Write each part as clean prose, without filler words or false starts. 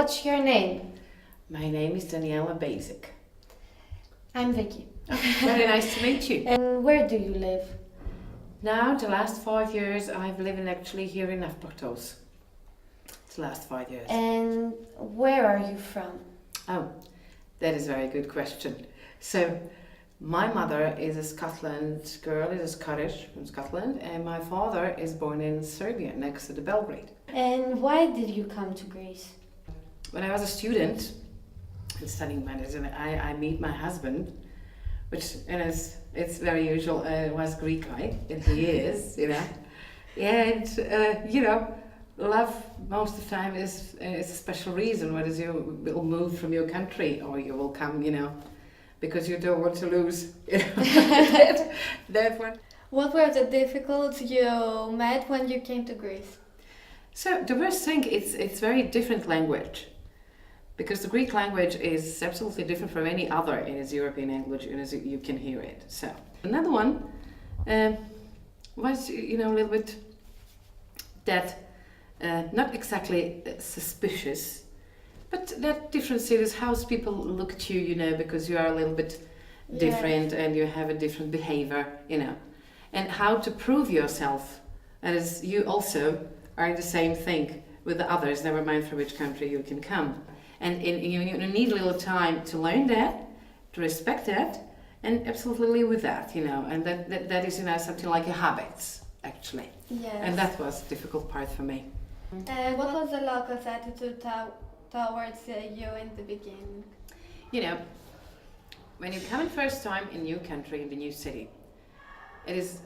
what's your name? My name is Daniela Basic. I'm Vicky. Very nice to meet you. And where do you live? Now, the last 5 years, I've lived actually here in Portos. It's the last 5 years. And where are you from? Oh, that is a very good question. So, my mother is a Scotland girl, is a Scottish from Scotland, and my father is born in Serbia, next to the Belgrade. And why did you come to Greece? When I was a student and studying medicine, I meet my husband, which it's very usual. Was Greek guy, and he is, and love most of the time is a special reason. Whether you will move from your country or you will come, because you don't want to lose that one. What were the difficulties you met when you came to Greece? So the first thing, it's very different language, because the Greek language is absolutely different from any other in its European language, and as you can hear it. So another one was a little bit that not exactly suspicious, but that difference is how people look at you, because you are a little bit different and you have a different behavior, and how to prove yourself as you also are the same thing with the others, never mind from which country you can come. And you need a little time to learn that, to respect that, and absolutely live with that, and that is, something like a habit, actually. Yes. And that was the difficult part for me. What was the locals' attitude towards you in the beginning? When you come in first time in new country, in the new city, it is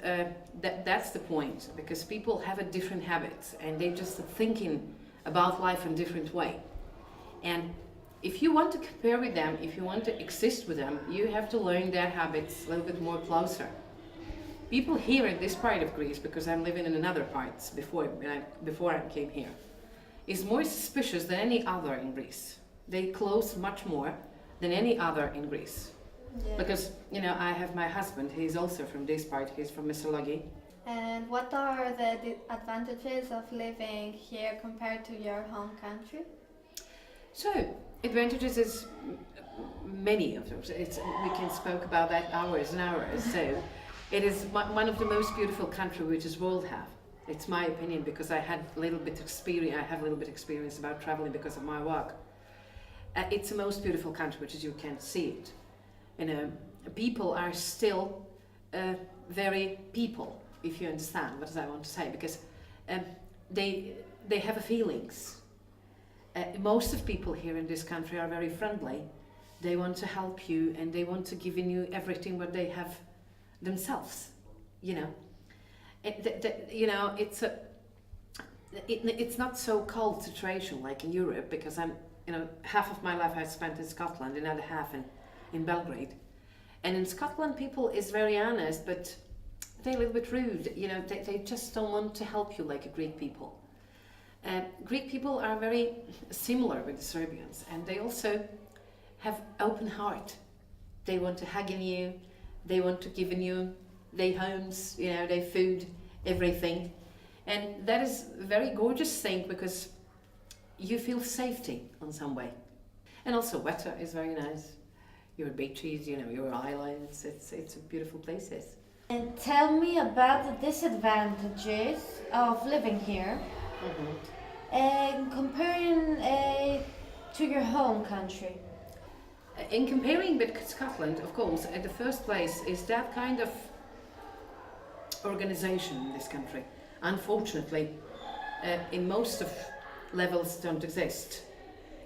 that's the point, because people have a different habits and they just thinking about life in a different way. And if you want to compare with them, if you want to exist with them, you have to learn their habits a little bit more closer. People here in this part of Greece, because I'm living in another parts before I came here, is more suspicious than any other in Greece. They close much more than any other in Greece. Yeah. Because, I have my husband, he's also from this part, he's from Missolonghi. And what are the advantages of living here compared to your home country? So, advantages is many of them. We can speak about that hours and hours. So, it is one of the most beautiful countries which this world have. It's my opinion, because I have a little bit experience about traveling because of my work. It's the most beautiful country, which is you can see it. People are still very people, if you understand what I want to say, because they have feelings. Most of people here in this country are very friendly. They want to help you and they want to give you everything what they have themselves. It's not so cold situation like in Europe, because I'm half of my life I spent in Scotland, another half in Belgrade. And in Scotland, people is very honest, but they're a little bit rude. They just don't want to help you like Greek people. Greek people are very similar with the Serbians, and they also have open heart. They want to hug in you, they want to give in you their homes, their food, everything. And that is a very gorgeous thing, because you feel safety on some way. And also weather is very nice. Your beaches, your islands, it's a beautiful places. And tell me about the disadvantages of living here. Mm-hmm. And comparing to your home country. In comparing with Scotland, of course, at the first place is that kind of organization in this country. Unfortunately, in most of levels don't exist.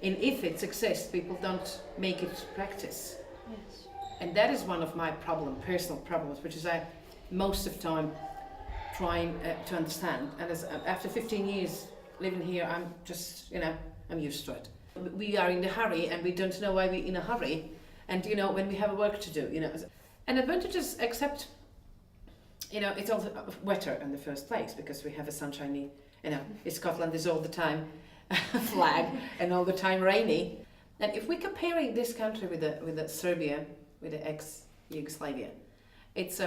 And if it exists, people don't make it practice. Yes. And that is one of my personal problems, which is I most of the time trying to understand. And after 15 years living here, I'm just, I'm used to it. We are in a hurry and we don't know why we're in a hurry. And, when we have work to do, And advantages, except, it's also wetter in the first place, because we have a sunshiny, Scotland is all the time flag and all the time rainy. And if we're comparing this country with the Serbia, with the ex-Yugoslavia, it's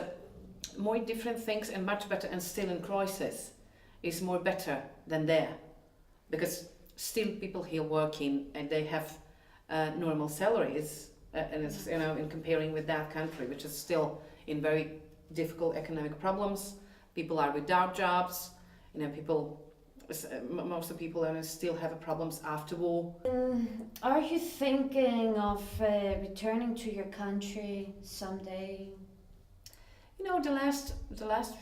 more different things and much better, and still in crisis is more better than there. Because still people here working and they have normal salaries, and it's, you know, in comparing with that country, which is still in very difficult economic problems. People are without jobs, you know, most of the people still have problems after war. Are you thinking of returning to your country someday? You know, the last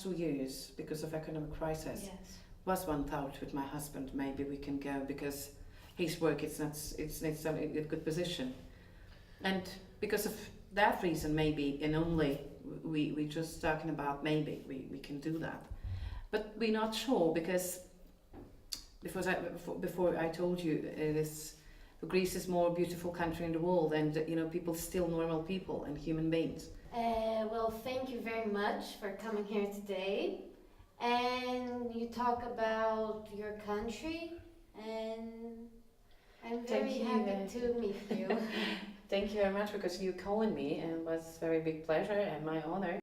2 years, because of economic crisis, Yes. was one thought with my husband, maybe we can go, because his work it's not in a good position, and because of that reason, maybe, and only we just talking about maybe we can do that, but we're not sure, because before I told you, Greece is more beautiful country in the world, and you know, people still normal people and human beings. Well, thank you very much for coming here today. And you talk about your country, and I'm very Thank you. happy to meet you. Thank you very much, because you calling me, and it was very big pleasure and my honor.